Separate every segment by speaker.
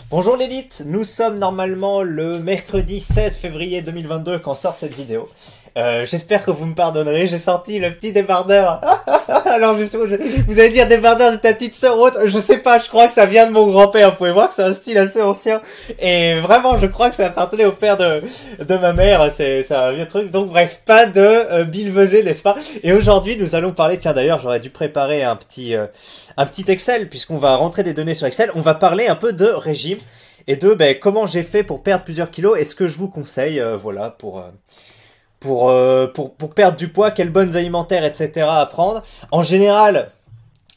Speaker 1: Bonjour l'élite, nous sommes normalement le mercredi 16 février 2022 quand sort cette vidéo. J'espère que vous me pardonnerez, j'ai sorti le petit débardeur. Alors justement, vous allez dire débardeur de ta petite sœur ou autre, je sais pas, je crois que ça vient de mon grand-père, vous pouvez voir que c'est un style assez ancien. Et vraiment, je crois que ça appartenait au père de ma mère, c'est un vieux truc. Donc bref, pas de billevesée, n'est-ce pas? Et aujourd'hui, nous allons parler, tiens d'ailleurs, j'aurais dû préparer un petit Excel, puisqu'on va rentrer des données sur Excel, on va parler un peu de régime et de comment j'ai fait pour perdre plusieurs kilos et ce que je vous conseille, voilà, pour perdre du poids, quelles bonnes alimentaires, etc. à prendre. En général,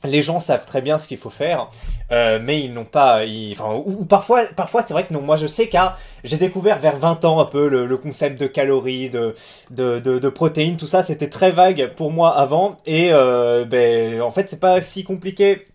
Speaker 1: les gens savent très bien ce qu'il faut faire, mais ils n'ont pas... ou parfois c'est vrai que non. Moi, je sais car j'ai découvert vers 20 ans un peu le concept de calories, de protéines, tout ça. C'était très vague pour moi avant. Et en fait, c'est pas si compliqué.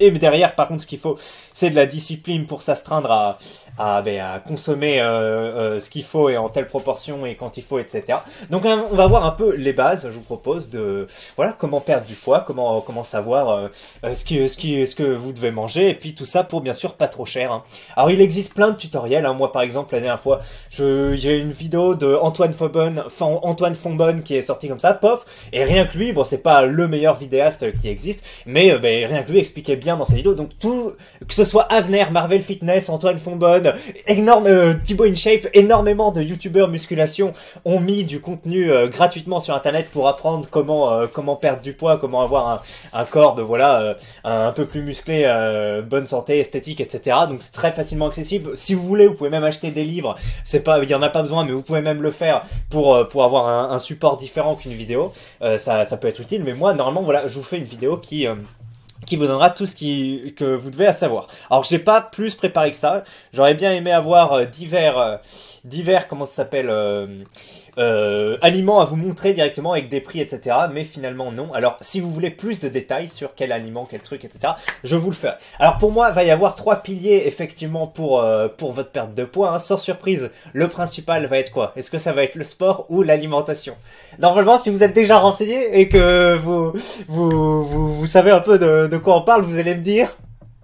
Speaker 1: Et derrière, par contre, ce qu'il faut, c'est de la discipline pour s'astreindre à consommer ce qu'il faut et en telle proportion et quand il faut, etc. Donc, on va voir un peu les bases. Je vous propose de voilà comment perdre du poids, comment savoir ce que vous devez manger et puis tout ça pour bien sûr pas trop cher. Hein. Alors, il existe plein de tutoriels. Hein. Moi, par exemple, la dernière fois, j'ai une vidéo de Antoine Fonbonne qui est sortie comme ça, pop. Et rien que lui, bon, c'est pas le meilleur vidéaste qui existe, mais rien que lui expliquait bien dans sa vidéo, donc tout, que ce soit Avner, Marvel Fitness, Antoine Fonbonne, Thibaut InShape, énormément de youtubeurs musculation ont mis du contenu gratuitement sur internet pour apprendre comment perdre du poids, comment avoir un corps de un peu plus musclé, bonne santé, esthétique, etc. Donc c'est très facilement accessible. Si vous voulez, vous pouvez même acheter des livres. Il y en a pas besoin, mais vous pouvez même le faire pour avoir un support différent qu'une vidéo. Ça peut être utile. Mais moi, normalement, voilà, je vous fais une vidéo qui vous donnera tout que vous devez à savoir. Alors, j'ai pas plus préparé que ça. J'aurais bien aimé avoir divers, comment ça s'appelle, aliments à vous montrer directement avec des prix, etc. Mais finalement, non. Alors, si vous voulez plus de détails sur quel aliment, quel truc, etc., je vous le ferai. Alors, pour moi, il va y avoir 3 piliers, effectivement, pour votre perte de poids. Hein. Sans surprise, le principal va être quoi? Est-ce que ça va être le sport ou l'alimentation? Normalement, si vous êtes déjà renseigné et que vous savez un peu de quoi on parle, vous allez me dire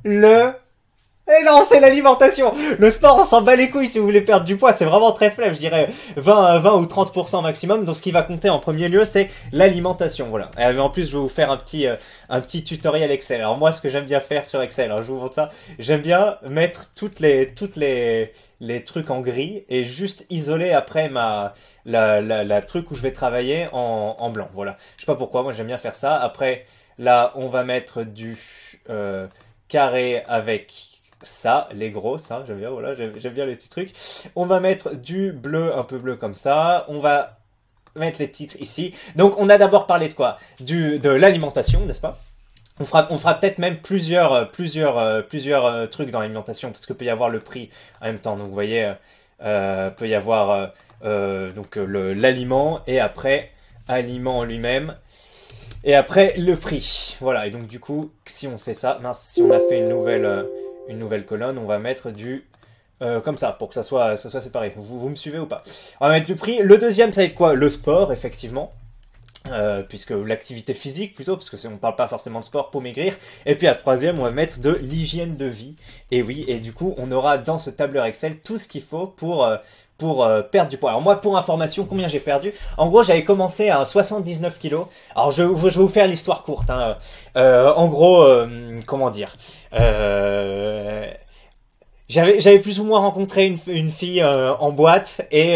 Speaker 1: Eh non, c'est l'alimentation. Le sport, on s'en bat les couilles si vous voulez perdre du poids. C'est vraiment très flemme, je dirais 20 ou 30% maximum. Donc, ce qui va compter en premier lieu, c'est l'alimentation. Voilà. Et en plus, je vais vous faire un petit tutoriel Excel. Alors, moi, ce que j'aime bien faire sur Excel, alors je vous montre ça. J'aime bien mettre toutes les trucs en gris et juste isoler après la truc où je vais travailler en blanc. Voilà. Je sais pas pourquoi. Moi, j'aime bien faire ça. Après, là, on va mettre du, carré avec ça, les grosses, hein, j'aime bien, voilà, j'aime bien les petits trucs. On va mettre du bleu, un peu bleu comme ça. On va mettre les titres ici. Donc, on a d'abord parlé de quoi? De l'alimentation, n'est-ce pas? On fera peut-être même plusieurs trucs dans l'alimentation, parce que peut y avoir le prix en même temps. Donc, vous voyez, peut y avoir l'aliment et après aliment en lui-même. Et après, le prix. Voilà, et donc du coup, si on fait ça, si on a fait une nouvelle colonne, on va mettre du... comme ça, pour que ça soit séparé. Vous me suivez ou pas? On va mettre du prix. Le deuxième, ça va être quoi? Le sport, effectivement. Puisque l'activité physique plutôt, parce que on parle pas forcément de sport pour maigrir. Et puis à troisième, on va mettre de l'hygiène de vie. Et oui, et du coup, on aura dans ce tableur Excel tout ce qu'il faut pour perdre du poids. Alors moi, pour information, combien j'ai perdu? En gros, j'avais commencé à 79 kilos. Alors je vais vous faire l'histoire courte. Hein. En gros, comment dire j'avais plus ou moins rencontré une fille en boîte et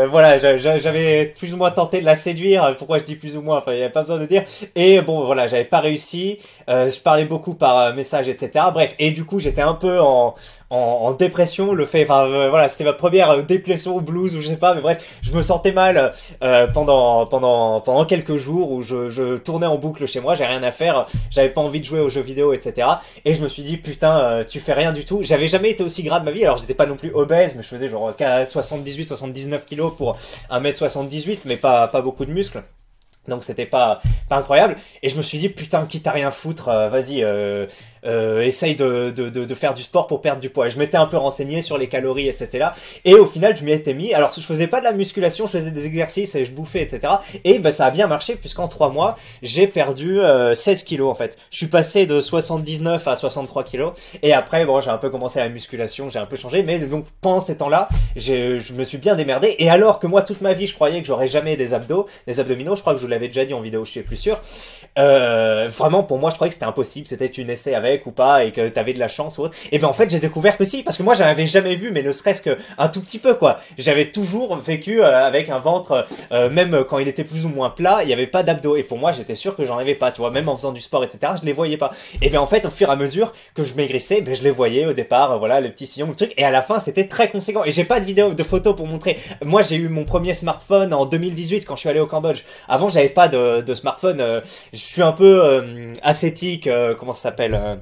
Speaker 1: voilà, j'avais plus ou moins tenté de la séduire. Pourquoi je dis plus ou moins? Enfin, il n'y avait pas besoin de dire. Et bon, voilà, j'avais pas réussi. Je parlais beaucoup par message, etc. Bref, et du coup, j'étais un peu en dépression. Voilà, c'était ma première dépression ou blues ou je sais pas, mais bref, je me sentais mal pendant quelques jours où je tournais en boucle chez moi, j'avais rien à faire, j'avais pas envie de jouer aux jeux vidéo, etc. Et je me suis dit putain, tu fais rien du tout. J'avais jamais été aussi gras de ma vie. Alors j'étais pas non plus obèse, mais je faisais genre 78-79 kilos pour 1m78, mais pas beaucoup de muscles. Donc c'était pas incroyable. Et je me suis dit putain, quitte à rien foutre, vas-y, essaye de faire du sport pour perdre du poids. Et je m'étais un peu renseigné sur les calories, etc. Et au final, je m'y étais mis. Alors, je faisais pas de la musculation, je faisais des exercices et je bouffais, etc. Et ben, ça a bien marché puisqu'en 3 mois, j'ai perdu 16 kilos en fait. Je suis passé de 79 à 63 kilos. Et après, bon, j'ai un peu commencé la musculation, j'ai un peu changé. Mais donc, pendant ces temps-là, je me suis bien démerdé. Et alors que moi, toute ma vie, je croyais que j'aurais jamais des abdominaux. Je crois que je vous l'avais déjà dit en vidéo, je suis plus sûr. Vraiment, pour moi, je croyais que c'était impossible. C'était une essai avec ou pas et que t'avais de la chance ou autre. Et ben en fait, j'ai découvert que si, parce que moi, j'en avais jamais vu, mais ne serait-ce que un tout petit peu quoi. J'avais toujours vécu avec un ventre, même quand il était plus ou moins plat, il n'y avait pas d'abdos. Et pour moi, j'étais sûr que j'en avais pas. Tu vois, même en faisant du sport, etc., je les voyais pas. Et ben en fait, au fur et à mesure que je maigrissais, ben je les voyais au départ, voilà, les petits sillons, le truc. Et à la fin, c'était très conséquent. Et j'ai pas de vidéo, de photos pour montrer. Moi, j'ai eu mon premier smartphone en 2018 quand je suis allé au Cambodge. Avant, j'avais pas de smartphone. Je suis un peu ascétique. Comment ça s'appelle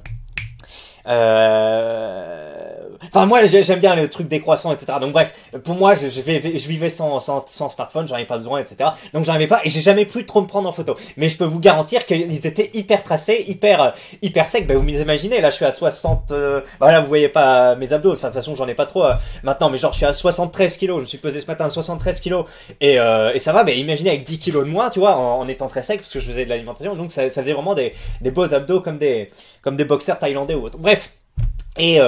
Speaker 1: Enfin moi j'aime bien le truc décroissant, etc. Donc bref, pour moi je vivais sans smartphone, j'en avais pas besoin, etc. Donc j'en avais pas et j'ai jamais pu trop me prendre en photo. Mais je peux vous garantir qu'ils étaient hyper tracés, hyper secs. Ben vous m'imaginez, là je suis à 60, voilà vous voyez pas mes abdos. Enfin de toute façon j'en ai pas trop maintenant, mais genre je suis à 73 kilos. Je me suis pesé ce matin à 73 kilos et ça va. Mais imaginez avec 10 kilos de moins, tu vois, en étant très sec parce que je faisais de l'alimentation. Donc ça faisait vraiment des beaux abdos comme des boxeurs thaïlandais ou autre. Bref. Et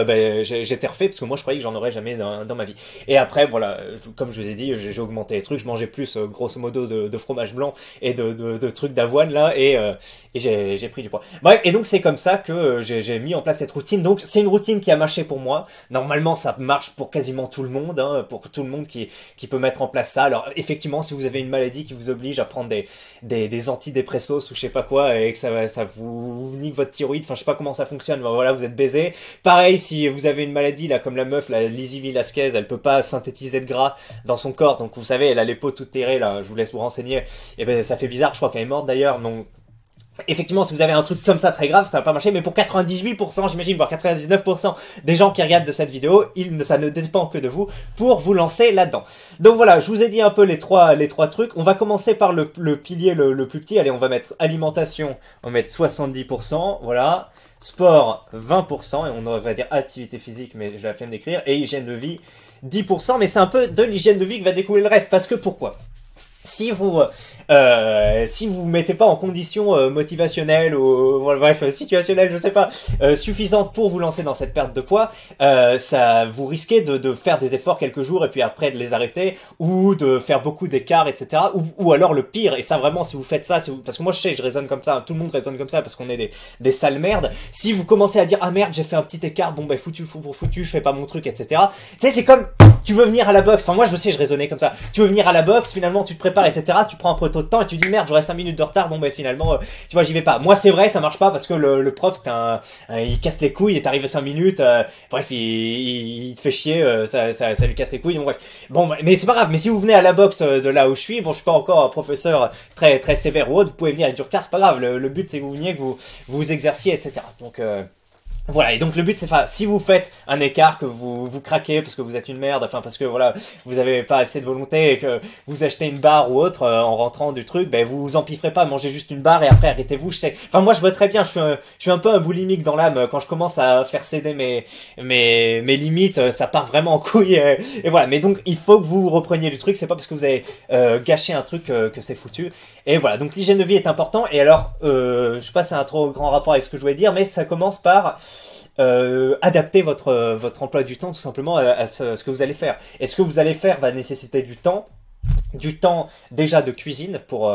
Speaker 1: j'étais refait parce que moi je croyais que j'en aurais jamais dans ma vie. Et après voilà, comme je vous ai dit, j'ai augmenté les trucs, je mangeais plus grosso modo de fromage blanc et de trucs d'avoine là et j'ai pris du poids. Bref, et donc c'est comme ça que j'ai mis en place cette routine. Donc c'est une routine qui a marché pour moi. Normalement ça marche pour quasiment tout le monde, hein, pour tout le monde qui peut mettre en place ça. Alors effectivement, si vous avez une maladie qui vous oblige à prendre des antidépressos ou je sais pas quoi et que ça vous nique votre thyroïde, enfin je sais pas comment ça fonctionne, ben, voilà, vous êtes baisé. Pareil, si vous avez une maladie, là, comme la meuf, la Lizzie Velasquez, elle peut pas synthétiser de gras dans son corps, donc vous savez, elle a les peaux toutes terrées, là, je vous laisse vous renseigner, et ben, ça fait bizarre, je crois qu'elle est morte d'ailleurs, donc, effectivement, si vous avez un truc comme ça très grave, ça va pas marcher, mais pour 98%, j'imagine, voire 99% des gens qui regardent de cette vidéo, ça ne dépend que de vous pour vous lancer là-dedans. Donc voilà, je vous ai dit un peu les trois trucs. On va commencer par le pilier le plus petit. Allez, on va mettre alimentation, on va mettre 70%, voilà. Sport 20%, et on va dire activité physique, mais je la flemme d'écrire, et hygiène de vie 10%, mais c'est un peu de l'hygiène de vie que va découler le reste, parce que pourquoi ? Si vous vous mettez pas en condition motivationnelle ou bref situationnelle, je sais pas, suffisante pour vous lancer dans cette perte de poids, ça vous risquez de faire des efforts quelques jours et puis après de les arrêter ou de faire beaucoup d'écarts, etc. Ou alors le pire, et ça vraiment si vous faites ça, parce que moi je sais, je raisonne comme ça, tout le monde raisonne comme ça parce qu'on est des sales merdes. Si vous commencez à dire ah merde j'ai fait un petit écart, bon ben foutu, je fais pas mon truc, etc. Tu sais c'est comme tu veux venir à la boxe, enfin moi je sais, je raisonnais comme ça. Tu veux venir à la boxe, finalement tu te prépares, etc. Tu prends un peu trop de temps et tu dis merde, j'aurai 5 minutes de retard, bon ben finalement, tu vois, j'y vais pas. Moi c'est vrai, ça marche pas parce que le prof, il casse les couilles et t'arrives à 5 minutes, bref, il te fait chier, ça lui casse les couilles, donc bref. Bon, mais c'est pas grave, mais si vous venez à la boxe de là où je suis, bon je suis pas encore un professeur très très sévère ou autre, vous pouvez venir avec du retard, c'est pas grave, le but c'est que vous veniez, que vous exerciez, etc. Donc, voilà, et donc le but c'est ça, si vous faites un écart, que vous craquez parce que vous êtes une merde, enfin parce que voilà, vous avez pas assez de volonté et que vous achetez une barre ou autre en rentrant du truc, ben vous empiffrez pas, mangez juste une barre et après arrêtez-vous, je sais. Enfin moi je vois très bien, je suis un peu un boulimique dans l'âme, quand je commence à faire céder mes limites, ça part vraiment en couille et voilà, mais donc il faut que vous repreniez du truc, c'est pas parce que vous avez gâché un truc que c'est foutu. Et voilà, donc l'hygiène de vie est important. Et alors, je sais pas si c'est un trop grand rapport avec ce que je voulais dire, mais ça commence par adapter votre emploi du temps tout simplement à ce que vous allez faire. Et ce que vous allez faire va nécessiter du temps déjà de cuisine pour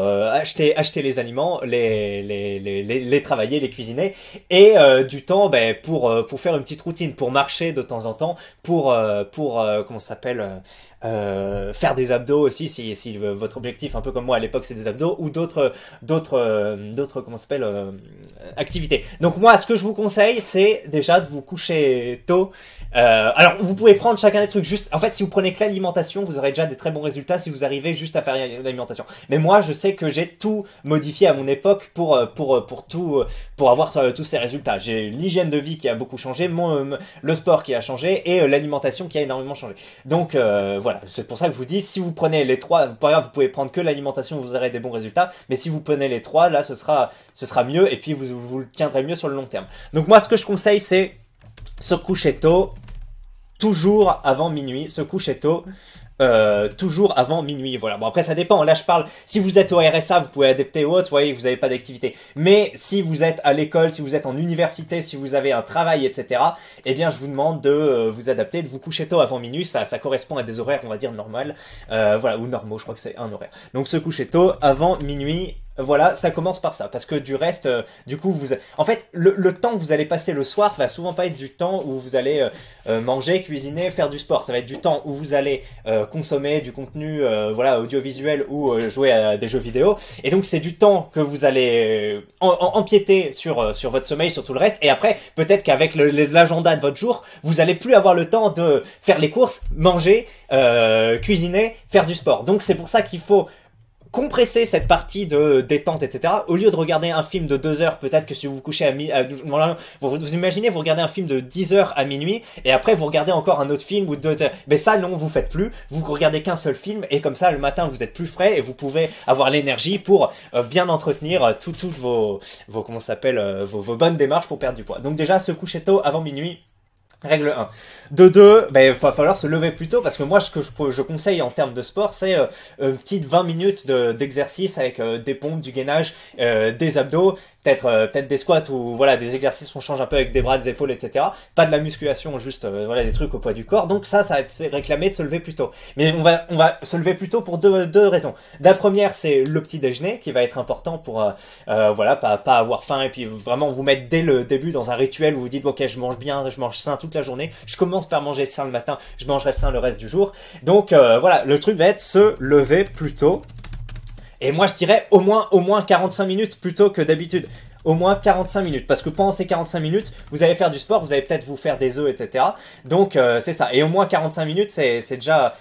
Speaker 1: acheter les aliments, les travailler, les cuisiner, et du temps pour faire une petite routine, pour marcher de temps en temps, pour comment ça s'appelle, faire des abdos aussi si votre objectif, un peu comme moi à l'époque, c'est des abdos ou d'autres comment ça s'appelle, activités. Donc moi ce que je vous conseille c'est déjà de vous coucher tôt. Alors vous pouvez prendre chacun des trucs, juste en fait si vous prenez que l'alimentation vous aurez déjà des très bons résultats si vous arrivez juste à faire l'alimentation. Mais moi je sais que j'ai tout modifié à mon époque pour avoir tous ces résultats. J'ai l'hygiène de vie qui a beaucoup changé, le sport qui a changé et l'alimentation qui a énormément changé. Donc voilà, c'est pour ça que je vous dis, si vous prenez les trois, par exemple, vous pouvez prendre que l'alimentation, vous aurez des bons résultats, mais si vous prenez les trois, là ce sera mieux et puis vous le tiendrez mieux sur le long terme. Donc moi ce que je conseille c'est se coucher tôt, toujours avant minuit, se coucher tôt. Toujours avant minuit, voilà. Bon après ça dépend, là je parle, si vous êtes au RSA vous pouvez adapter ou autre, vous voyez, vous n'avez pas d'activité. Mais si vous êtes à l'école, si vous êtes en université, si vous avez un travail, etc. Eh bien je vous demande de vous adapter, de vous coucher tôt avant minuit, ça correspond à des horaires on va dire normales, voilà, ou normaux, je crois que c'est un horaire. Donc se coucher tôt avant minuit. Voilà, ça commence par ça, parce que du reste, du coup, en fait, le temps que vous allez passer le soir va souvent pas être du temps où vous allez manger, cuisiner, faire du sport. Ça va être du temps où vous allez consommer du contenu, voilà, audiovisuel ou jouer à des jeux vidéo. Et donc, c'est du temps que vous allez empiéter sur votre sommeil, sur tout le reste. Et après, peut-être qu'avec l'agenda de votre jour, vous allez plus avoir le temps de faire les courses, manger, cuisiner, faire du sport. Donc, c'est pour ça qu'il faut compresser cette partie de détente, etc. Au lieu de regarder un film de 2 heures, peut-être que si vous vous couchez vous imaginez, vous regardez un film de 10 heures à minuit, et après vous regardez encore un autre film ou 2 heures. Mais ça, non, vous faites plus. Vous regardez qu'un seul film, et comme ça, le matin, vous êtes plus frais, et vous pouvez avoir l'énergie pour bien entretenir toutes vos comment ça s'appelle, vos bonnes démarches pour perdre du poids. Donc déjà, se coucher tôt avant minuit. Règle 1. De 2, il va falloir se lever plus tôt parce que moi, ce que je conseille en termes de sport, c'est une petite 20 minutes d'exercice avec des pompes, du gainage, des abdos, peut-être des squats ou voilà des exercices on change un peu avec des bras, des épaules, etc. Pas de la musculation, juste voilà des trucs au poids du corps. Donc ça va être réclamé de se lever plus tôt. Mais on va se lever plus tôt pour deux raisons. La première, c'est le petit déjeuner qui va être important pour voilà pas avoir faim et puis vraiment vous mettre dès le début dans un rituel où vous dites ok je mange bien, je mange sain toute la journée. Je commence par manger sain le matin, je mangerai sain le reste du jour. Donc voilà, le truc va être se lever plus tôt. Et moi, je dirais au moins 45 minutes plutôt que d'habitude. Au moins 45 minutes. Parce que pendant ces 45 minutes, vous allez faire du sport, vous allez peut-être vous faire des œufs, etc. Donc, c'est ça. Et au moins 45 minutes, c'est déjà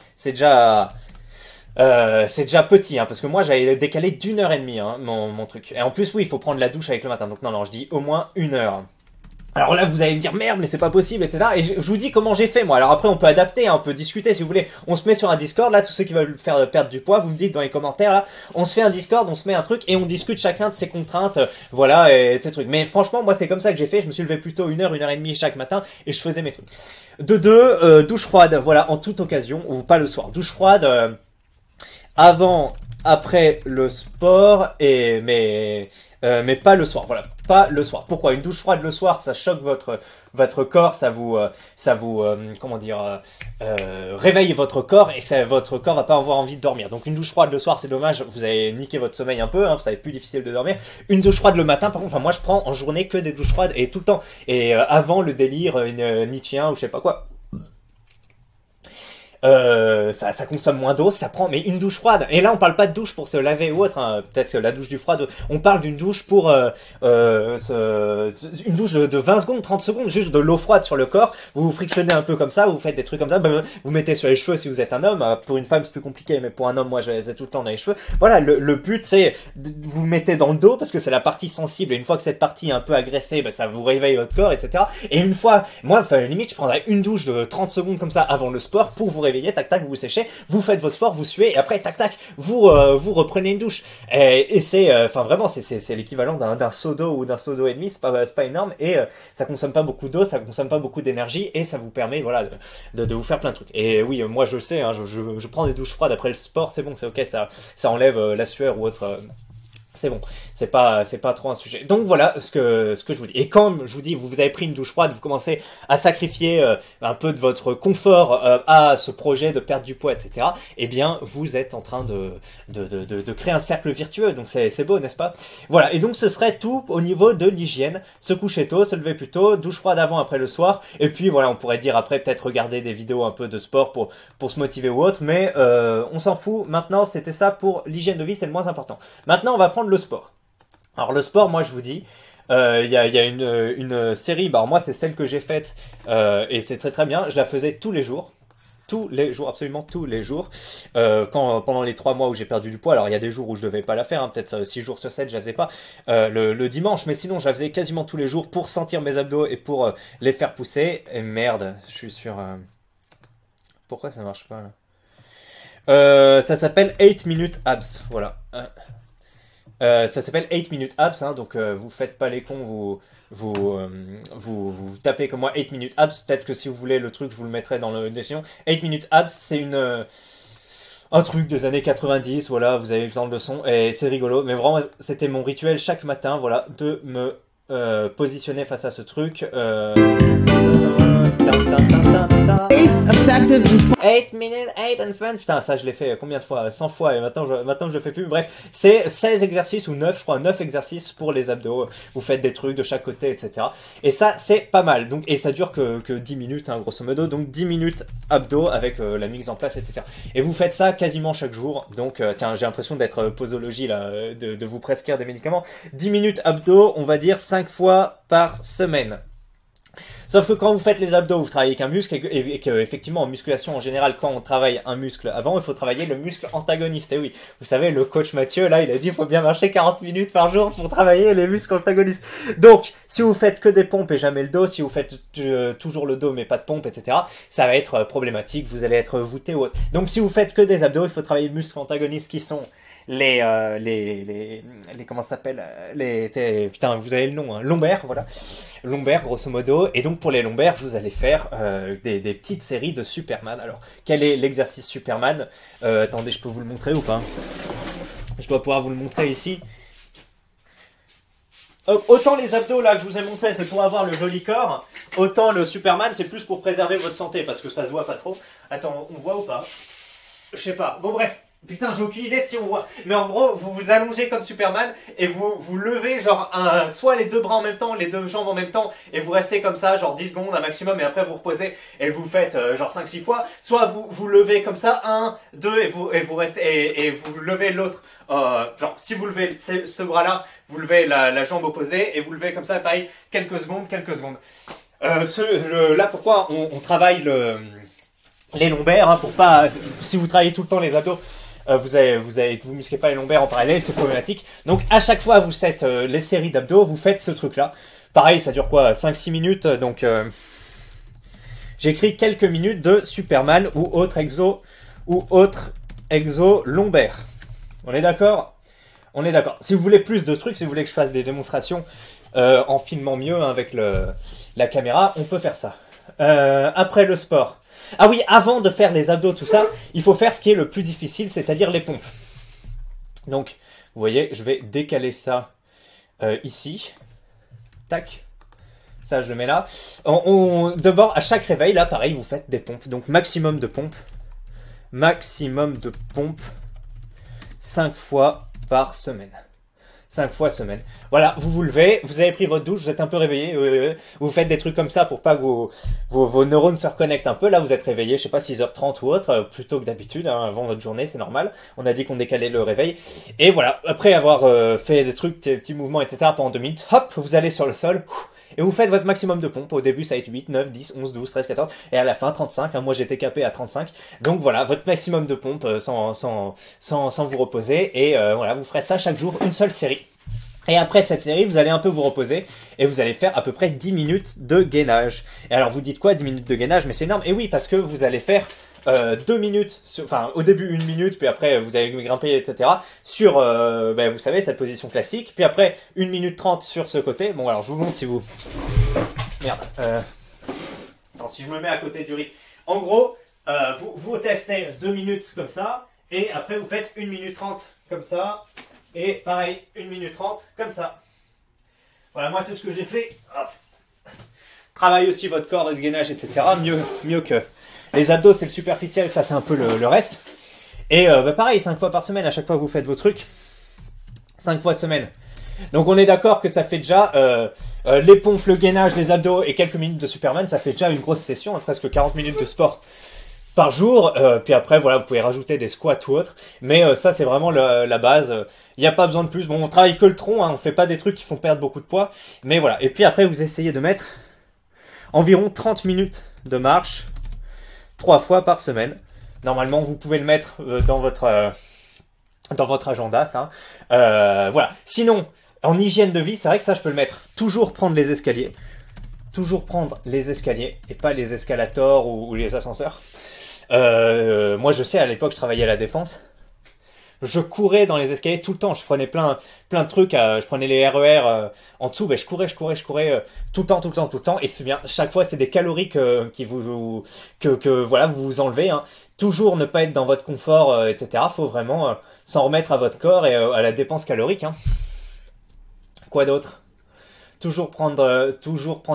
Speaker 1: petit, hein, parce que moi, j'avais décalé d'1 heure et demie, hein, mon truc. Et en plus, oui, il faut prendre la douche avec le matin. Donc, non, je dis au moins 1 heure. Alors là, vous allez me dire merde, mais c'est pas possible, etc. Et je vous dis comment j'ai fait moi. Alors après, on peut adapter, hein, on peut discuter si vous voulez. On se met sur un Discord, là, tous ceux qui veulent faire perdre du poids, vous me dites dans les commentaires, là, on se fait un Discord, on se met un truc et on discute chacun de ses contraintes, voilà, et ces trucs. Mais franchement, moi, c'est comme ça que j'ai fait. Je me suis levé plutôt 1 heure et demie chaque matin et je faisais mes trucs. De 2, douche froide, voilà, en toute occasion, ou pas le soir. Douche froide avant, après le sport mais pas le soir, voilà, pas le soir. Pourquoi? Une douche froide le soir, ça choque votre corps, ça vous comment dire, réveille votre corps et votre corps va pas avoir envie de dormir. Donc une douche froide le soir, c'est dommage, vous avez niqué votre sommeil un peu, hein, ça va être plus difficile de dormir. Une douche froide le matin, par contre, moi je prends en journée que des douches froides et tout le temps. Et avant le délire nietzschéen ou je sais pas quoi. Ça consomme moins d'eau, ça prend, mais une douche froide. Et là, on parle pas de douche pour se laver ou autre, hein. Peut-être la douche du froid. On parle d'une douche pour une douche de 20 secondes, 30 secondes, juste de l'eau froide sur le corps. Vous vous frictionnez un peu comme ça, vous faites des trucs comme ça. Vous mettez sur les cheveux si vous êtes un homme. Pour une femme, c'est plus compliqué, mais pour un homme, moi, je les ai tout le temps dans les cheveux. Voilà, le but, c'est vous mettez dans le dos parce que c'est la partie sensible. Et une fois que cette partie est un peu agressée, ça vous réveille votre corps, etc. Et une fois, moi, limite, je prendrais une douche de 30 secondes comme ça avant le sport pour vous réveiller, tac tac, vous vous séchez, vous faites votre sport, vous suez, et après tac tac, vous reprenez une douche. Et c'est, enfin vraiment, c'est l'équivalent d'un seau d'eau ou d'un seau d'eau et demi, c'est pas énorme, et ça consomme pas beaucoup d'eau, ça consomme pas beaucoup d'énergie, et ça vous permet, voilà, de vous faire plein de trucs. Et oui, moi je le sais, hein, je prends des douches froides après le sport, c'est bon, c'est ok, ça enlève la sueur ou autre. C'est bon, c'est pas trop un sujet. Donc voilà ce que je vous dis. Et quand je vous dis, vous avez pris une douche froide, vous commencez à sacrifier un peu de votre confort à ce projet de perdre du poids, etc. Eh bien, vous êtes en train de créer un cercle virtueux. Donc c'est beau, n'est-ce pas? Voilà. Et donc ce serait tout au niveau de l'hygiène. Se coucher tôt, se lever plus tôt, douche froide avant, après le soir. Et puis voilà, on pourrait dire après peut-être regarder des vidéos un peu de sport pour se motiver ou autre. Mais on s'en fout. Maintenant, c'était ça pour l'hygiène de vie, c'est le moins important. Maintenant, on va prendre le sport. Alors le sport, moi je vous dis, il y a une série, bah alors moi c'est celle que j'ai faite et c'est très très bien, je la faisais tous les jours tous les jours, absolument tous les jours. Pendant les 3 mois où j'ai perdu du poids, alors il y a des jours où je devais pas la faire, hein, peut-être 6 jours sur 7 je la faisais pas le dimanche, mais sinon je la faisais quasiment tous les jours pour sentir mes abdos et pour les faire pousser. Et merde, je suis sur... Pourquoi ça marche pas là? Ça s'appelle 8 minutes abs, voilà. Ça s'appelle 8 minutes abs, hein, donc vous faites pas les cons, vous tapez comme moi 8 minutes abs. Peut-être que si vous voulez le truc, je vous le mettrai dans le description. 8 minutes abs, c'est un truc des années 90, voilà, vous avez vu dans le son, et c'est rigolo, mais vraiment, c'était mon rituel chaque matin, voilà, de me positionner face à ce truc. 8 minutes, 8 and fun. Putain, ça je l'ai fait combien de fois? 100 fois, et maintenant je le fais plus. Bref, c'est 16 exercices ou 9, je crois, 9 exercices pour les abdos. Vous faites des trucs de chaque côté, etc. Et ça, c'est pas mal. Donc, et ça dure que 10 minutes, hein, grosso modo. Donc 10 minutes abdos avec la mise en place, etc. Et vous faites ça quasiment chaque jour. Donc, tiens, j'ai l'impression d'être posologie, là, de vous prescrire des médicaments. 10 minutes abdos, on va dire 5 fois par semaine. Sauf que quand vous faites les abdos, vous travaillez avec un muscle et que effectivement en musculation en général, quand on travaille un muscle avant, il faut travailler le muscle antagoniste. Et oui, vous savez, le coach Mathieu, là, il a dit il faut bien marcher 40 minutes par jour pour travailler les muscles antagonistes. Donc, si vous faites que des pompes et jamais le dos, si vous faites toujours le dos mais pas de pompe, etc., ça va être problématique, vous allez être voûté ou autre. Donc, si vous faites que des abdos, il faut travailler les muscles antagonistes qui sont les comment ça s'appelle, putain, vous avez le nom, hein, lombaires, voilà, lombaires grosso modo. Et donc pour les lombaires, vous allez faire des petites séries de Superman. Alors quel est l'exercice Superman? Attendez, je peux vous le montrer ou pas? Je dois pouvoir vous le montrer ici. Autant les abdos là que je vous ai montré, c'est pour avoir le joli corps, autant le Superman, c'est plus pour préserver votre santé, parce que ça se voit pas trop. Attends, on voit ou pas? Je sais pas. Bon bref. Putain, j'ai aucune idée de si on voit. Mais en gros, vous vous allongez comme Superman et vous levez genre soit les deux bras en même temps, les deux jambes en même temps, et vous restez comme ça genre 10 secondes un maximum, et après vous reposez et vous faites genre 5-6 fois. Soit vous levez comme ça, 1, 2, et vous restez, et vous levez l'autre. Genre si vous levez ce bras-là, vous levez la jambe opposée et vous levez comme ça, pareil, quelques secondes. Là, pourquoi on travaille les lombaires, hein, pour pas... Si vous travaillez tout le temps les abdos, vous musclez pas les lombaires en parallèle, c'est problématique. Donc à chaque fois vous faites les séries d'abdos, vous faites ce truc là. Pareil, ça dure quoi, 5-6 minutes. Donc j'écris quelques minutes de Superman ou autre exo lombaire. On est d'accord? On est d'accord. Si vous voulez plus de trucs, si vous voulez que je fasse des démonstrations en filmant mieux, hein, avec la caméra, on peut faire ça. Après le sport. Ah oui, avant de faire les abdos, tout ça, il faut faire ce qui est le plus difficile, c'est-à-dire les pompes. Donc, vous voyez, je vais décaler ça ici. Tac. Ça, je le mets là. D'abord, à chaque réveil, là, pareil, vous faites des pompes. Donc, maximum de pompes. Maximum de pompes. 5 fois par semaine. 5 fois semaine. Voilà, vous vous levez, vous avez pris votre douche, vous êtes un peu réveillé, vous faites des trucs comme ça pour pas que vos neurones se reconnectent un peu. Là, vous êtes réveillé, je sais pas, 6h30 ou autre, plutôt que d'habitude, hein, avant votre journée, c'est normal. On a dit qu'on décalait le réveil. Et voilà, après avoir fait des trucs, des petits mouvements, etc. pendant 2 minutes, hop, vous allez sur le sol, et vous faites votre maximum de pompes. Au début, ça va être 8, 9, 10, 11, 12, 13, 14, et à la fin, 35. Hein, moi, j'étais capé à 35. Donc voilà, votre maximum de pompes sans vous reposer. Et voilà, vous ferez ça chaque jour, une seule série. Et après cette série, vous allez un peu vous reposer et vous allez faire à peu près 10 minutes de gainage. Et alors vous dites quoi, 10 minutes de gainage? Mais c'est énorme. Et oui, parce que vous allez faire 2 minutes, enfin au début 1 minute, puis après vous allez grimper, etc. sur, vous savez, cette position classique. Puis après 1 minute 30 sur ce côté. Bon, alors je vous montre si vous... Merde. Attends, si je me mets à côté du riz. En gros, vous testez 2 minutes comme ça. Et après vous faites 1 minute 30 comme ça. Et pareil, 1 minute 30, comme ça. Voilà, moi c'est ce que j'ai fait. Hop. Travaille aussi votre corps, le gainage, etc. Mieux que les abdos, c'est le superficiel, ça c'est un peu le reste. Et pareil, 5 fois par semaine, à chaque fois que vous faites vos trucs. 5 fois semaine. Donc on est d'accord que ça fait déjà les pompes, le gainage, les abdos et quelques minutes de Superman, ça fait déjà une grosse session, hein, presque 40 minutes de sport par jour. Puis après, voilà, vous pouvez rajouter des squats ou autre. Mais ça, c'est vraiment la base. Il n'y a pas besoin de plus. Bon, on travaille que le tronc, hein, on fait pas des trucs qui font perdre beaucoup de poids. Mais voilà. Et puis après, vous essayez de mettre environ 30 minutes de marche. 3 fois par semaine. Normalement, vous pouvez le mettre dans votre agenda, ça. Voilà. Sinon, en hygiène de vie, c'est vrai que ça, je peux le mettre. Toujours prendre les escaliers. Toujours prendre les escaliers et pas les escalators ou les ascenseurs. Moi, je sais, à l'époque, je travaillais à la Défense. Je courais dans les escaliers tout le temps. Je prenais plein de trucs. Je prenais les RER en dessous. Ben, je courais tout le temps. Et c'est bien. Chaque fois, c'est des calories que voilà, vous vous enlevez. Hein. Toujours ne pas être dans votre confort, etc. Faut vraiment s'en remettre à votre corps et à la dépense calorique. Hein. Quoi d'autre? Toujours prendre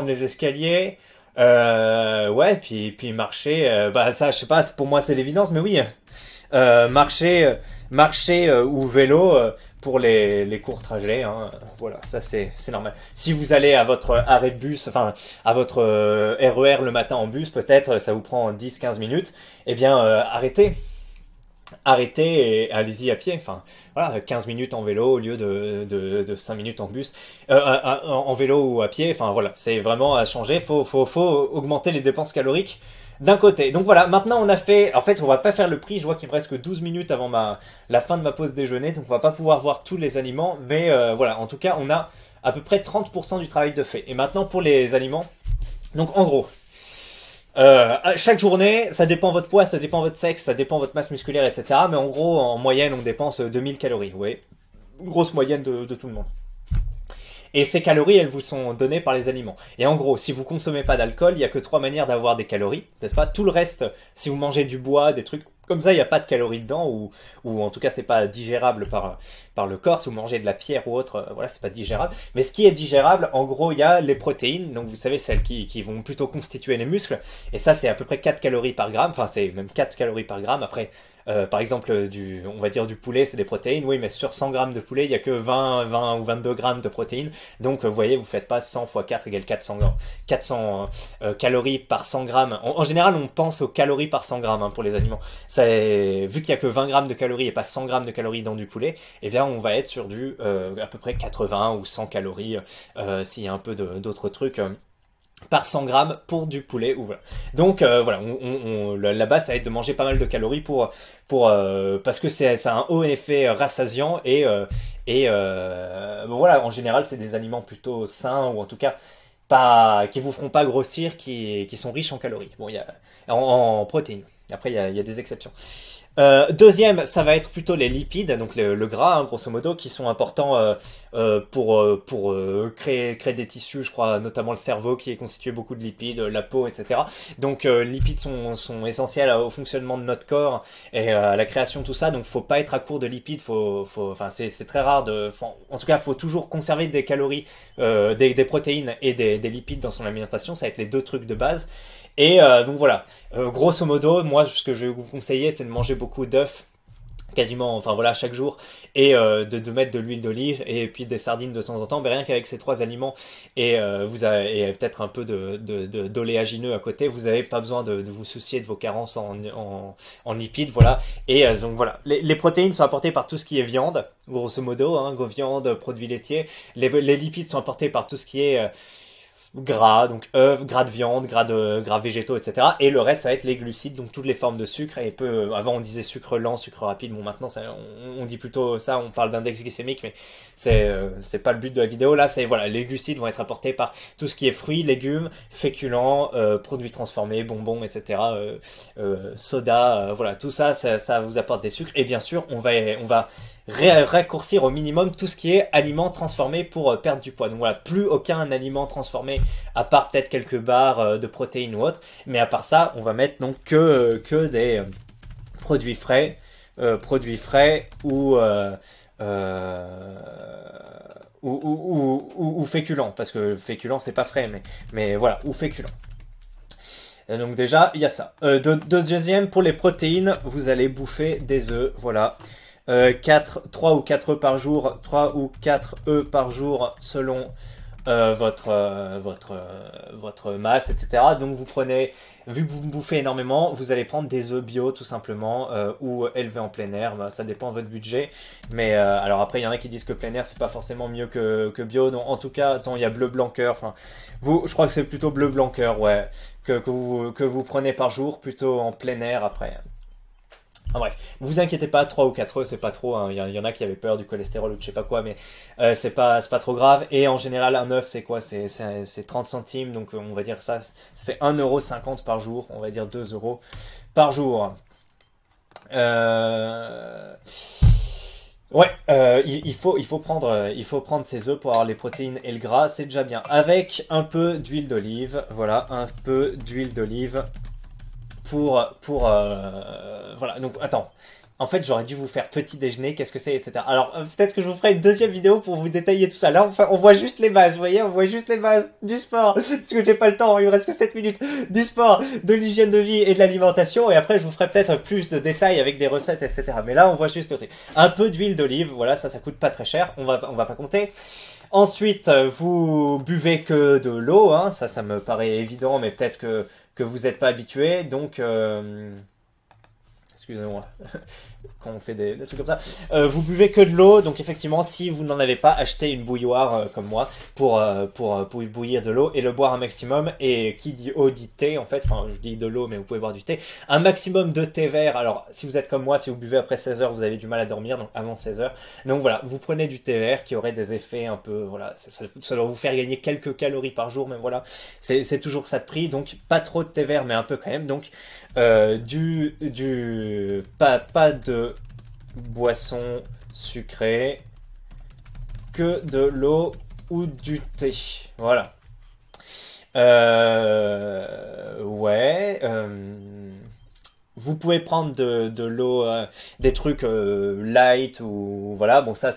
Speaker 1: les escaliers. Ouais, puis marcher. Bah ça, je sais pas. Pour moi, c'est l'évidence, mais oui. Marcher ou vélo pour les courts trajets. Hein. Voilà, ça c'est normal. Si vous allez à votre arrêt de bus, enfin à votre RER le matin en bus, peut-être ça vous prend 10-15 minutes. Eh bien, arrêtez et allez-y à pied. Enfin, voilà, 15 minutes en vélo au lieu de 5 minutes en bus. En vélo ou à pied, enfin voilà, c'est vraiment à changer. Faut augmenter les dépenses caloriques d'un côté. Donc voilà, maintenant on a fait... En fait, on va pas faire le prix. Je vois qu'il me reste que 12 minutes avant la fin de ma pause déjeuner. Donc on va pas pouvoir voir tous les aliments. Mais voilà, en tout cas, on a à peu près 30% du travail de fait. Et maintenant pour les aliments. Donc en gros... chaque journée, ça dépend votre poids, ça dépend votre sexe, ça dépend votre masse musculaire, etc. Mais en gros, en moyenne, on dépense 2000 calories. Vous voyez, grosse moyenne de tout le monde. Et ces calories, elles vous sont données par les aliments. Et en gros, si vous consommez pas d'alcool, il y a que 3 manières d'avoir des calories, n'est-ce pas? Tout le reste, si vous mangez du bois, des trucs comme ça, il n'y a pas de calories dedans, ou en tout cas, c'est pas digérable par le corps. Si vous mangez de la pierre ou autre, voilà, c'est pas digérable. Mais ce qui est digérable, en gros, il y a les protéines. Donc, vous savez, celles qui vont plutôt constituer les muscles. Et ça, c'est à peu près 4 calories par gramme. Enfin, c'est même 4 calories par gramme. Après, par exemple, on va dire du poulet, c'est des protéines. Oui, mais sur 100 grammes de poulet, il y a que 20 ou 22 grammes de protéines. Donc, vous voyez, vous faites pas 100 fois 4 égale 400 calories par 100 grammes. En général, on pense aux calories par 100 grammes hein, pour les aliments. Vu qu'il y a que 20 grammes de calories et pas 100 grammes de calories dans du poulet, eh bien, on va être sur du à peu près 80 ou 100 calories s'il y a un peu d'autres trucs. Par 100 grammes pour du poulet ou voilà. Donc voilà, la base ça va être de manger pas mal de calories parce que c'est un haut effet rassasiant et bon, voilà, en général c'est des aliments plutôt sains ou en tout cas pas qui vous feront pas grossir, qui sont riches en calories. Bon, il y a en protéines. Après il y a des exceptions. Deuxième, ça va être plutôt les lipides, donc le gras, hein, grosso modo, qui sont importants pour créer des tissus, je crois, notamment le cerveau qui est constitué beaucoup de lipides, la peau, etc. Donc lipides sont essentiels au fonctionnement de notre corps et à la création de tout ça. Donc faut pas être à court de lipides, enfin c'est très rare en tout cas, faut toujours conserver des calories, des protéines et des lipides dans son alimentation. Ça va être les deux trucs de base. Et donc voilà, grosso modo, moi ce que je vais vous conseiller c'est de manger beaucoup d'œufs, quasiment, enfin voilà, chaque jour, et de mettre de l'huile d'olive et puis des sardines de temps en temps, mais rien qu'avec ces 3 aliments et peut-être un peu d'oléagineux à côté, vous n'avez pas besoin de vous soucier de vos carences en lipides, voilà. Et donc voilà, les protéines sont apportées par tout ce qui est viande, grosso modo, hein, viande, produits laitiers, les lipides sont apportés par tout ce qui est gras, donc œufs, gras de viande, gras végétaux, etc. Et le reste, ça va être les glucides, donc toutes les formes de sucre. Et avant, on disait sucre lent, sucre rapide. Bon, maintenant, on dit plutôt ça. On parle d'index glycémique, mais c'est pas le but de la vidéo. Là, voilà, les glucides vont être apportés par tout ce qui est fruits, légumes, féculents, produits transformés, bonbons, etc. Soda, voilà, tout ça, ça vous apporte des sucres. Et bien sûr, on va raccourcir au minimum tout ce qui est aliments transformés pour perdre du poids. Donc voilà, plus aucun aliment transformé à part peut-être quelques barres de protéines ou autre. Mais à part ça, on va mettre donc que des produits frais ou féculents, parce que féculents c'est pas frais, mais voilà, ou féculents. Et donc déjà, il y a ça. Deuxième, pour les protéines, vous allez bouffer des œufs, voilà. 3 ou 4 œufs par jour, 3 ou 4 œufs par jour selon votre masse, etc. Donc vous prenez, vu que vous bouffez énormément, vous allez prendre des œufs bio tout simplement, ou élevés en plein air, bah, ça dépend de votre budget. Mais alors après, il y en a qui disent que plein air c'est pas forcément mieux que bio. Donc en tout cas, attends, il y a bleu blanc cœur. Enfin, je crois que c'est plutôt bleu blanc cœur, ouais, que vous prenez par jour, plutôt en plein air après. Enfin bref, ne vous inquiétez pas, 3 ou 4 œufs, c'est pas trop, hein. Il y en a qui avaient peur du cholestérol ou de je sais pas quoi, mais c'est pas trop grave. Et en général, un œuf, c'est quoi? C'est 30 centimes, donc on va dire ça fait 1,50 € par jour, on va dire 2 euros par jour. Euh... Ouais, il faut prendre ces œufs pour avoir les protéines et le gras, c'est déjà bien. Avec un peu d'huile d'olive, voilà, un peu d'huile d'olive voilà, donc attends. En fait, j'aurais dû vous faire petit déjeuner, qu'est-ce que c'est, etc. Alors, peut-être que je vous ferai une deuxième vidéo pour vous détailler tout ça. Là, enfin, on voit juste les bases, vous voyez, on voit juste les bases du sport. Parce que j'ai pas le temps, il me reste que 7 minutes. Du sport, de l'hygiène de vie et de l'alimentation. Et après, je vous ferai peut-être plus de détails avec des recettes, etc. Mais là, on voit juste le truc. Un peu d'huile d'olive, voilà, ça coûte pas très cher. On va pas compter. Ensuite, vous buvez que de l'eau, hein. Ça me paraît évident, mais peut-être que vous n'êtes pas habitué. Donc, excusez-moi, quand on fait des trucs comme ça, vous buvez que de l'eau. Donc effectivement, si vous n'en avez pas, achetez une bouilloire comme moi pour bouillir de l'eau et le boire un maximum. Et qui dit eau dit thé en fait. Enfin, je dis de l'eau, mais vous pouvez boire du thé. Un maximum de thé vert. Alors, si vous êtes comme moi, si vous buvez après 16 heures, vous avez du mal à dormir, donc avant 16 heures. Donc voilà, vous prenez du thé vert qui aurait des effets un peu, voilà, ça doit vous faire gagner quelques calories par jour, mais voilà, c'est toujours ça de prix. Donc pas trop de thé vert, mais un peu quand même. Donc pas de boisson sucrée, que de l'eau ou du thé. Voilà. Ouais. Vous pouvez prendre de l'eau, des trucs light ou voilà. Bon, ça,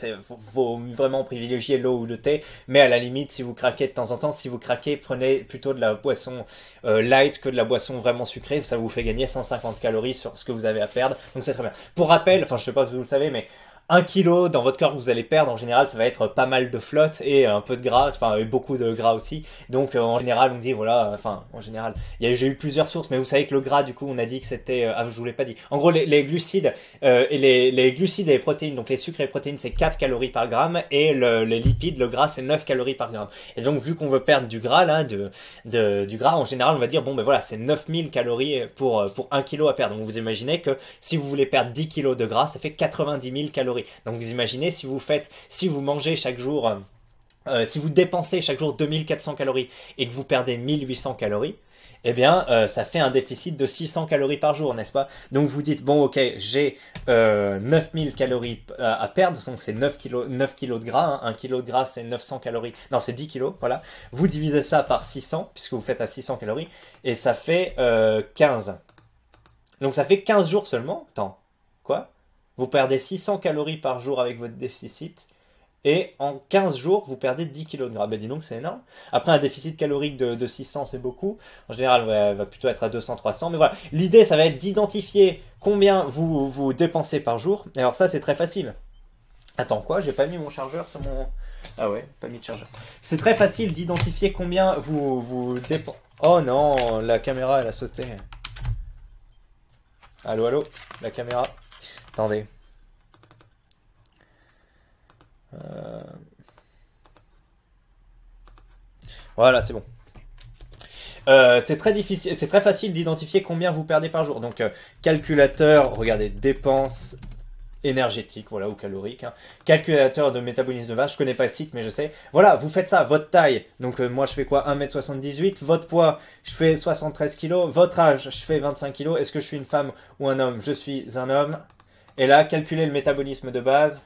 Speaker 1: faut vraiment privilégier l'eau ou le thé. Mais à la limite, si vous craquez de temps en temps, si vous craquez, prenez plutôt de la boisson light que de la boisson vraiment sucrée. Ça vous fait gagner 150 calories sur ce que vous avez à perdre. Donc c'est très bien. Pour rappel, enfin je sais pas si vous le savez, mais 1 kilo dans votre corps que vous allez perdre, en général, ça va être pas mal de flotte et un peu de gras, enfin et beaucoup de gras aussi. Donc en général, on dit voilà, enfin en général, j'ai eu plusieurs sources, mais vous savez que le gras, du coup, on a dit que c'était, ah je vous l'ai pas dit. En gros, les glucides et les glucides et les protéines, donc les sucres et les protéines, c'est 4 calories par gramme et les lipides, le gras, c'est 9 calories par gramme. Et donc vu qu'on veut perdre du gras là, du gras, en général, on va dire bon ben voilà, c'est 9000 calories pour 1 kilo à perdre. Donc vous imaginez que si vous voulez perdre 10 kilos de gras, ça fait 90 000 calories. Donc vous imaginez si vous mangez chaque jour, si vous dépensez chaque jour 2400 calories et que vous perdez 1800 calories, eh bien ça fait un déficit de 600 calories par jour, n'est-ce pas? Donc vous dites, bon ok, j'ai 9000 calories à perdre, donc c'est 9 kilos de gras, hein. 1 kilo de gras c'est 900 calories, non c'est 10 kilos, voilà. Vous divisez ça par 600, puisque vous faites à 600 calories, et ça fait 15. Donc ça fait 15 jours seulement, attends, quoi? Vous perdez 600 calories par jour avec votre déficit. Et en 15 jours, vous perdez 10 kilos de gras. Ben dis donc, c'est énorme. Après, un déficit calorique de 600, c'est beaucoup. En général, ouais, va plutôt être à 200-300. Mais voilà, l'idée, ça va être d'identifier combien vous dépensez par jour. Et alors ça, c'est très facile. Attends, quoi? J'ai pas mis mon chargeur sur mon... Ah ouais, pas mis de chargeur. C'est très facile d'identifier combien vous dépensez... Oh non, la caméra, elle a sauté. Allô, allô, la caméra. Attendez. Voilà, c'est bon. C'est très difficile, c'est très facile d'identifier combien vous perdez par jour. Donc, calculateur, regardez, dépenses énergétiques, voilà, ou caloriques. Hein. Calculateur de métabolisme de base, je connais pas le site, mais je sais. Voilà, vous faites ça, votre taille. Donc, moi, je fais quoi? 1m78. Votre poids, je fais 73 kg. Votre âge, je fais 25 kg. Est-ce que je suis une femme ou un homme? Je suis un homme. Et là, calculez le métabolisme de base.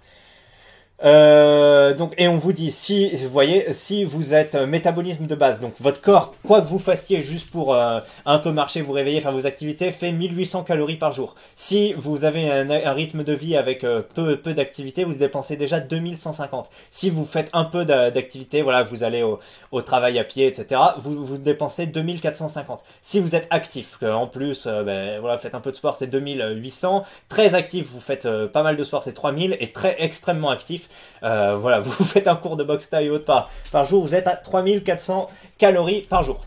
Speaker 1: Donc, et on vous dit, si vous voyez, si vous êtes métabolisme de base, donc votre corps, quoi que vous fassiez juste pour un peu marcher, vous réveiller, faire vos activités, fait 1800 calories par jour. Si vous avez un rythme de vie avec peu d'activité, vous dépensez déjà 2150. Si vous faites un peu d'activité, voilà, vous allez au travail à pied, etc., vous dépensez 2450. Si vous êtes actif, en plus, voilà, faites un peu de sport, c'est 2800. Très actif, vous faites pas mal de sport, c'est 3000. Et très extrêmement actif, voilà, vous faites un cours de boxe thaï ou autre par jour, vous êtes à 3400 calories par jour.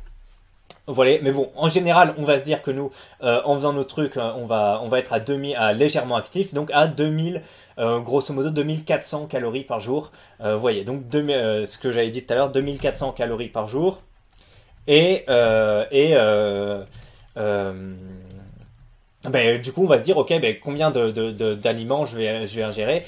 Speaker 1: Voilà, mais bon, en général, on va se dire que nous, en faisant nos trucs, on va être à légèrement actif, donc à 2000, grosso modo 2400 calories par jour. Vous voyez, donc ce que j'avais dit tout à l'heure, 2400 calories par jour. Et ben, du coup, on va se dire, ok, ben, combien d'aliments je vais ingérer.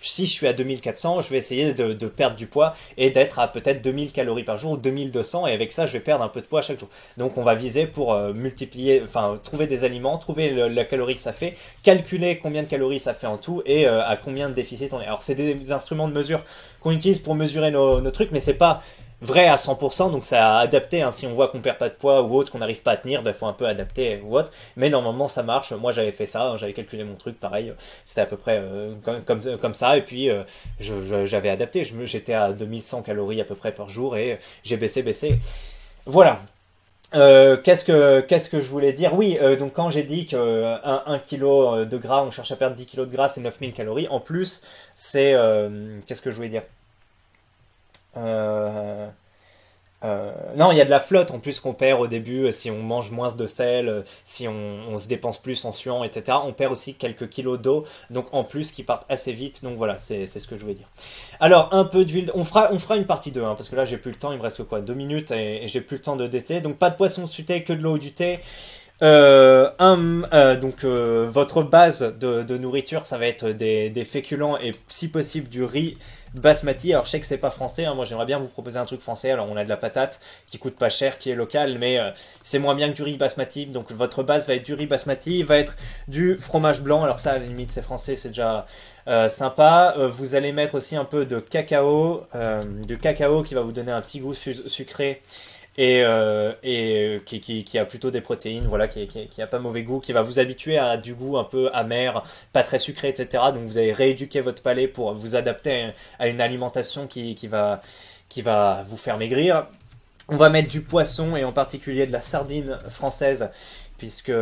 Speaker 1: Si je suis à 2400, je vais essayer de perdre du poids et d'être à peut-être 2000 calories par jour ou 2200. Et avec ça, je vais perdre un peu de poids chaque jour. Donc, on va viser pour multiplier, enfin, trouver des aliments, trouver la calorie que ça fait, calculer combien de calories ça fait en tout et à combien de déficit on est. Alors, c'est des instruments de mesure qu'on utilise pour mesurer nos trucs, mais c'est pas vrai à 100%, donc ça a adapté, hein. Si on voit qu'on perd pas de poids ou autre, qu'on n'arrive pas à tenir, ben faut un peu adapter ou autre, mais normalement ça marche. Moi j'avais fait ça, hein, j'avais calculé mon truc pareil, c'était à peu près comme ça, et puis j'avais adapté, j'étais à 2100 calories à peu près par jour, et j'ai baissé. Voilà. Qu'est-ce que je voulais dire? Oui, donc quand j'ai dit que 1 kg de gras, on cherche à perdre 10 kg de gras, c'est 9000 calories, en plus c'est qu'est-ce que je voulais dire? Non, il y a de la flotte en plus qu'on perd au début si on mange moins de sel, si on se dépense plus en suant, etc. On perd aussi quelques kilos d'eau, donc en plus qui partent assez vite. Donc voilà, c'est ce que je voulais dire. Alors, un peu d'huile. On fera une partie 2, hein, parce que là j'ai plus le temps, il me reste quoi, 2 minutes et j'ai plus le temps de déter. Donc pas de poisson sous thé, que de l'eau ou du thé. Votre base de nourriture, ça va être des féculents et si possible du riz basmati. Alors je sais que c'est pas français, hein, moi j'aimerais bien vous proposer un truc français. Alors on a de la patate qui coûte pas cher, qui est locale, mais c'est moins bien que du riz basmati. Donc votre base va être du riz basmati, va être du fromage blanc. Alors ça à la limite c'est français, c'est déjà sympa. Vous allez mettre aussi un peu de cacao, du cacao qui va vous donner un petit goût sucré et qui a plutôt des protéines, voilà, qui a pas mauvais goût, qui va vous habituer à du goût un peu amer, pas très sucré, etc. Donc vous allez rééduquer votre palais pour vous adapter à une alimentation qui va vous faire maigrir. On va mettre du poisson et en particulier de la sardine française puisque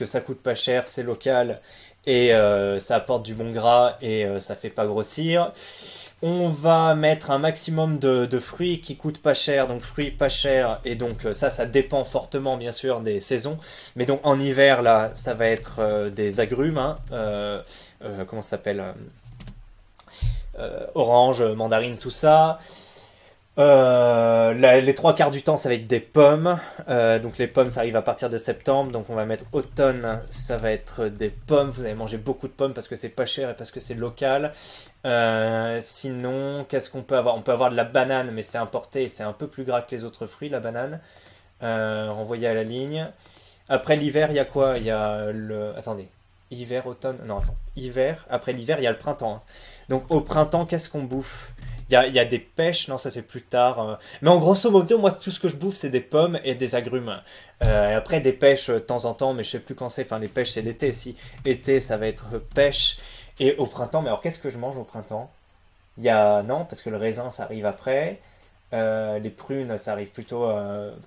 Speaker 1: ça coûte pas cher, c'est local et ça apporte du bon gras et ça fait pas grossir. On va mettre un maximum de fruits qui coûtent pas cher, donc fruits pas chers, et donc ça dépend fortement bien sûr des saisons. Mais donc en hiver là, ça va être des agrumes, hein, comment ça s'appelle, orange, mandarine, tout ça. Les trois quarts du temps ça va être des pommes, donc les pommes ça arrive à partir de septembre, donc on va mettre automne, ça va être des pommes, vous allez manger beaucoup de pommes parce que c'est pas cher et parce que c'est local. Sinon qu'est-ce qu'on peut avoir? On peut avoir de la banane mais c'est importé et c'est un peu plus gras que les autres fruits, la banane, renvoyé à la ligne. Après l'hiver il y a quoi? Il y a attendez, hiver, automne, non attends, hiver, après l'hiver il y a le printemps, hein. Donc au printemps qu'est-ce qu'on bouffe? Il y a des pêches, non ça c'est plus tard. Mais en grosso modo, moi tout ce que je bouffe c'est des pommes et des agrumes. Après des pêches de temps en temps, mais je sais plus quand c'est. Enfin les pêches c'est l'été. Si été ça va être pêche. Et au printemps, mais alors qu'est-ce que je mange au printemps? Il y a non parce que le raisin ça arrive après. Les prunes ça arrive plutôt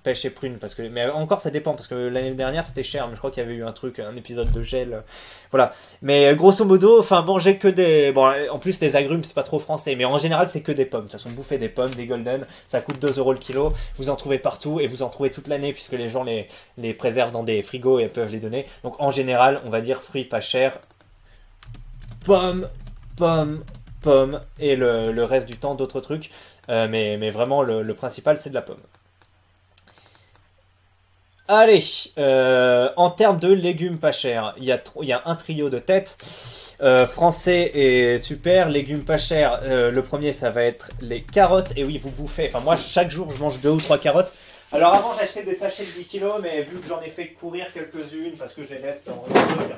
Speaker 1: pêche et prunes parce que mais encore ça dépend parce que l'année dernière c'était cher mais je crois qu'il y avait eu un épisode de gel, voilà, mais grosso modo enfin manger que des bon en plus les agrumes c'est pas trop français mais en général c'est que des pommes. De toute façon bouffer des pommes, des golden, ça coûte 2 euros le kilo, vous en trouvez partout et vous en trouvez toute l'année puisque les gens les préservent dans des frigos et peuvent les donner. Donc en général on va dire fruits pas chers, pommes et le reste du temps d'autres trucs. Mais vraiment le principal c'est de la pomme. Allez, en termes de légumes pas chers, il y a un trio de têtes. Français et super, légumes pas chers, le premier ça va être les carottes. Et oui vous bouffez, enfin moi chaque jour je mange 2 ou 3 carottes. Alors avant j'achetais des sachets de 10 kilos mais vu que j'en ai fait courir quelques-unes parce que je les laisse dans le truc,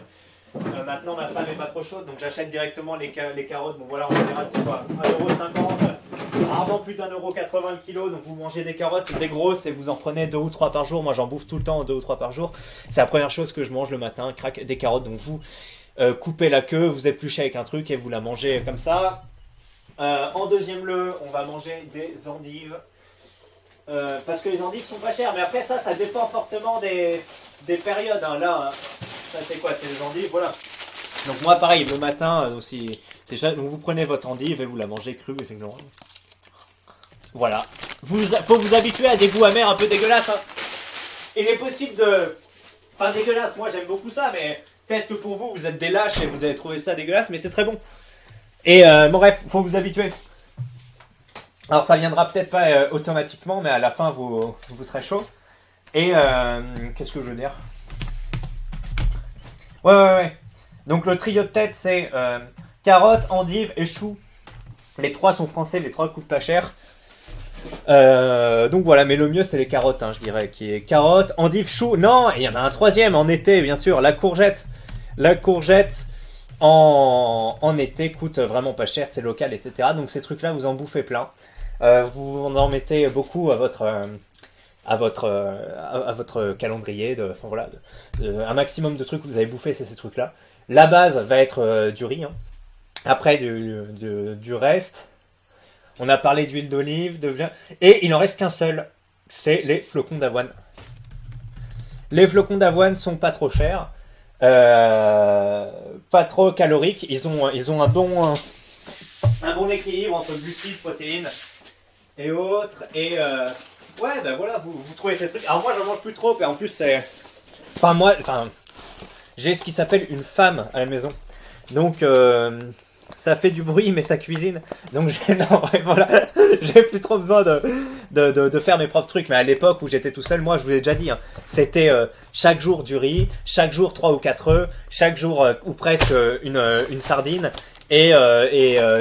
Speaker 1: maintenant ma femme est pas trop chaude donc j'achète directement les carottes. Bon voilà en général c'est quoi, 1,50 €, rarement plus d'1,80 € le kilo. Donc vous mangez des carottes, des grosses et vous en prenez 2 ou 3 par jour. Moi j'en bouffe tout le temps 2 ou 3 par jour. C'est la première chose que je mange le matin, crac, des carottes. Donc vous coupez la queue, vous épluchez avec un truc et vous la mangez comme ça. En deuxième lieu on va manger des endives. Parce que les endives sont pas chères, mais après ça dépend fortement des périodes, hein. Là, hein, ça c'est quoi? C'est les endives, voilà. Donc moi pareil, le matin, si C'est ça, donc vous prenez votre endive et vous la mangez crue, effectivement. Voilà. Faut vous habituer à des goûts amers un peu dégueulasses. Hein. Il est possible de... Enfin, dégueulasse, moi j'aime beaucoup ça, mais peut-être que pour vous, vous êtes des lâches et vous avez trouvé ça dégueulasse, mais c'est très bon. Et bon bref, faut vous habituer. Alors ça viendra peut-être pas automatiquement, mais à la fin, vous serez chaud. Et qu'est-ce que je veux dire? Ouais. Donc le trio de tête, c'est carotte, endive et chou. Les trois sont français, les trois coûtent pas cher. Donc voilà, mais le mieux c'est les carottes, hein, je dirais, qui est carotte, endive, chou. Non, il y en a un troisième en été, bien sûr, la courgette. La courgette en été coûte vraiment pas cher, c'est local, etc. Donc ces trucs-là, vous en bouffez plein. Vous en mettez beaucoup à votre calendrier, enfin voilà, un maximum de trucs que vous avez bouffé, c'est ces trucs-là. La base va être du riz. Hein. Après du reste, on a parlé d'huile d'olive, et il en reste qu'un seul, c'est les flocons d'avoine. Les flocons d'avoine sont pas trop chers, pas trop caloriques. Ils ont un bon équilibre entre glucides, protéines et autres. Et ouais, ben voilà, vous trouvez ces trucs. Alors moi, j'en mange plus trop, et en plus c'est, j'ai ce qui s'appelle une femme à la maison, donc ça fait du bruit, mais ça cuisine. Donc voilà, j'ai plus trop besoin de faire mes propres trucs. Mais à l'époque où j'étais tout seul, moi, je vous l'ai déjà dit, hein, c'était chaque jour du riz, chaque jour 3 ou 4 œufs, chaque jour ou presque une sardine. Et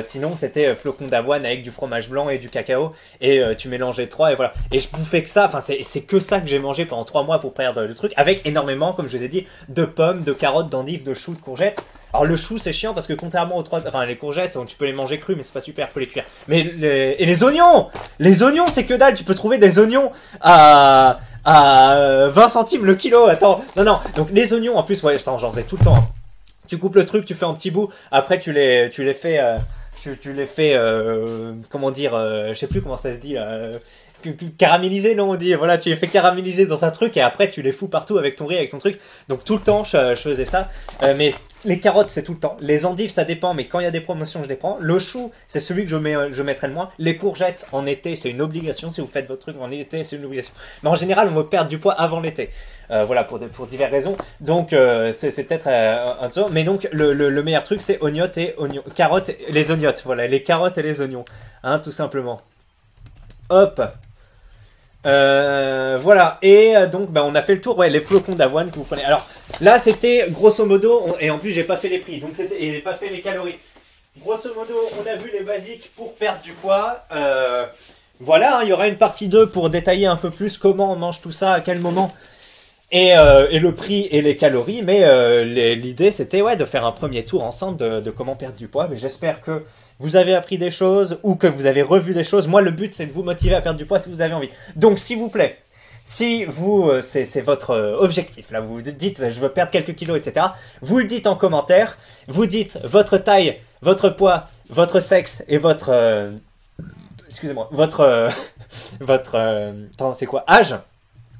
Speaker 1: sinon, c'était flocons d'avoine avec du fromage blanc et du cacao. Et tu mélangeais trois et voilà. Et je bouffais que ça. Enfin, c'est que ça que j'ai mangé pendant 3 mois pour perdre le truc. Avec énormément, comme je vous ai dit, de pommes, de carottes, d'endives, de choux, de courgettes. Alors le chou c'est chiant parce que contrairement aux les courgettes, tu peux les manger crus mais c'est pas super, faut les cuire. Mais et les oignons c'est que dalle, tu peux trouver des oignons à 20 centimes le kilo. Attends, non. Donc les oignons en plus, ouais, j'en faisais tout le temps. Hein. Tu coupes le truc, tu fais en petits bouts, après tu les fais comment dire, je sais plus comment ça se dit là. Caraméliser, non, on dit, voilà, tu les fais caraméliser dans un truc et après tu les fous partout avec ton riz, avec ton truc. Donc tout le temps je faisais ça. Mais les carottes c'est tout le temps. Les endives ça dépend, mais quand il y a des promotions je les prends. Le chou c'est celui que je mettrai le moins. Les courgettes en été c'est une obligation. Si vous faites votre truc en été c'est une obligation. Mais en général on veut perdre du poids avant l'été. Voilà pour diverses raisons. Donc c'est peut-être un tour. Mais donc le meilleur truc c'est oignottes et oignons, carottes, les oignottes. Voilà, les carottes et les oignons, hein, tout simplement. Hop. Voilà, et donc on a fait le tour, ouais, les flocons d'avoine que vous prenez. Alors là c'était grosso modo, et en plus j'ai pas fait les prix, donc et j'ai pas fait les calories. Grosso modo, on a vu les basiques pour perdre du poids. Voilà, hein, il y aura une partie 2 pour détailler un peu plus comment on mange tout ça, à quel moment, et le prix et les calories. Mais l'idée c'était de faire un premier tour ensemble de comment perdre du poids. Mais j'espère que vous avez appris des choses ou que vous avez revu des choses. Moi, le but, c'est de vous motiver à perdre du poids si vous avez envie. Donc, s'il vous plaît, si vous, c'est votre objectif, là, vous vous dites, je veux perdre quelques kilos, etc., vous le dites en commentaire, vous dites votre taille, votre poids, votre sexe et votre, excusez-moi, attends, c'est quoi, âge?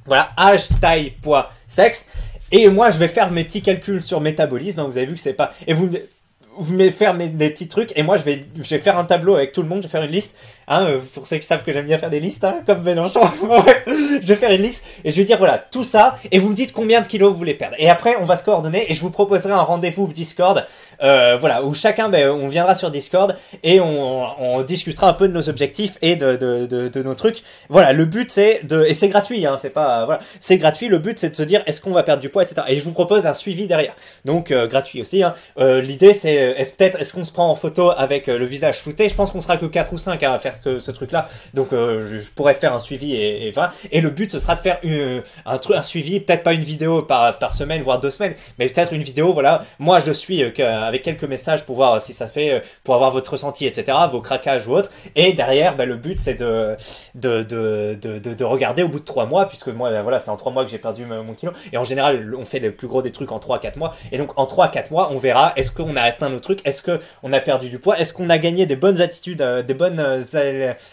Speaker 1: Voilà, âge, taille, poids, sexe. Et moi, je vais faire mes petits calculs sur métabolisme. Hein, vous avez vu que c'est pas... Et vous me faire des petits trucs et moi je vais faire un tableau avec tout le monde, je vais faire une liste, hein, pour ceux qui savent que j'aime bien faire des listes, hein, comme Mélenchon. Je vais faire une liste et je vais dire voilà tout ça et vous me dites combien de kilos vous voulez perdre et après on va se coordonner et je vous proposerai un rendez-vous Discord, voilà, où chacun on viendra sur Discord et on discutera un peu de nos objectifs et de nos trucs. Voilà, le but c'est et c'est gratuit, hein, c'est pas, voilà, c'est gratuit. Le but c'est de se dire est-ce qu'on va perdre du poids, etc. Et je vous propose un suivi derrière, donc gratuit aussi, hein. L'idée c'est est-ce qu'on se prend en photo avec le visage flouté. Je pense qu'on sera que 4 ou 5 à faire ce truc là, donc je pourrais faire un suivi et voilà. Et le but ce sera de faire un suivi, peut-être pas une vidéo par semaine voire 2 semaines, mais peut-être une vidéo, voilà, moi je suis avec quelques messages pour voir si ça fait, pour avoir votre ressenti, etc., vos craquages ou autres. Et derrière le but c'est de regarder au bout de 3 mois, puisque moi voilà, c'est en 3 mois que j'ai perdu mon kilo, et en général on fait les plus gros des trucs en 3-4 mois, et donc en 3-4 mois on verra est-ce qu'on a atteint nos trucs, est-ce qu'on a perdu du poids, est-ce qu'on a gagné des bonnes attitudes, des bonnes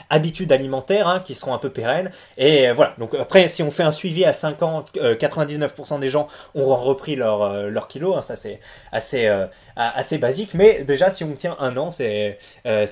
Speaker 1: habitudes alimentaires hein, qui seront un peu pérennes. Et voilà. Donc après, si on fait un suivi à 5 ans, 99% des gens auront repris leur kilo. Hein, ça c'est assez basique. Mais déjà, si on tient un an, c'est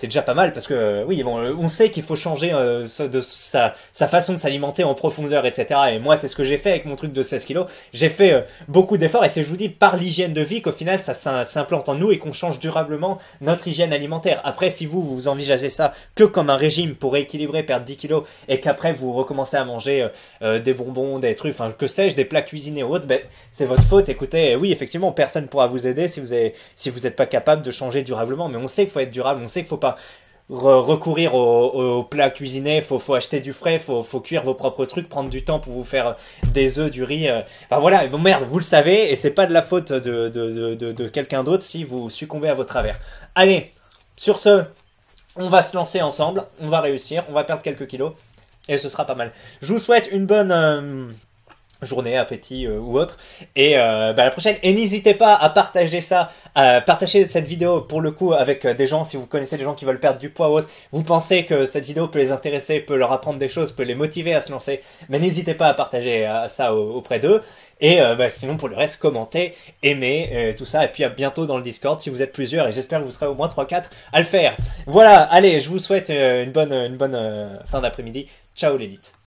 Speaker 1: déjà pas mal parce que oui, bon, on sait qu'il faut changer de sa façon de s'alimenter en profondeur, etc. Et moi, c'est ce que j'ai fait avec mon truc de 16 kilos. J'ai fait beaucoup d'efforts et c'est, je vous dis, par l'hygiène de vie qu'au final, ça s'implante en nous et qu'on change durablement notre hygiène alimentaire. Après, si vous envisagez ça que comme un régime pour rééquilibrer, perdre 10 kilos et qu'après vous recommencez à manger des bonbons, des trucs, enfin que sais-je, des plats cuisinés ou autres, ben, c'est votre faute. Écoutez, oui, effectivement, personne pourra vous aider si vous n'êtes pas capable de changer durablement. Mais on sait qu'il faut être durable, on sait qu'il faut pas recourir aux plats cuisinés, faut acheter du frais, faut cuire vos propres trucs, prendre du temps pour vous faire des œufs, du riz. Enfin voilà, bon merde, vous le savez, et c'est pas de la faute de quelqu'un d'autre si vous succombez à vos travers. Allez, sur ce, on va se lancer ensemble, on va réussir, on va perdre quelques kilos, et ce sera pas mal. Je vous souhaite une bonne journée, appétit ou autre, et à la prochaine. Et n'hésitez pas à partager ça, à partager cette vidéo pour le coup avec des gens, si vous connaissez des gens qui veulent perdre du poids ou autre, vous pensez que cette vidéo peut les intéresser, peut leur apprendre des choses, peut les motiver à se lancer, mais n'hésitez pas à partager ça auprès d'eux. Et sinon pour le reste, commentez, aimez, tout ça, et puis à bientôt dans le Discord si vous êtes plusieurs, et j'espère que vous serez au moins 3-4 à le faire. Voilà, allez, je vous souhaite une bonne fin d'après-midi. Ciao l'élite.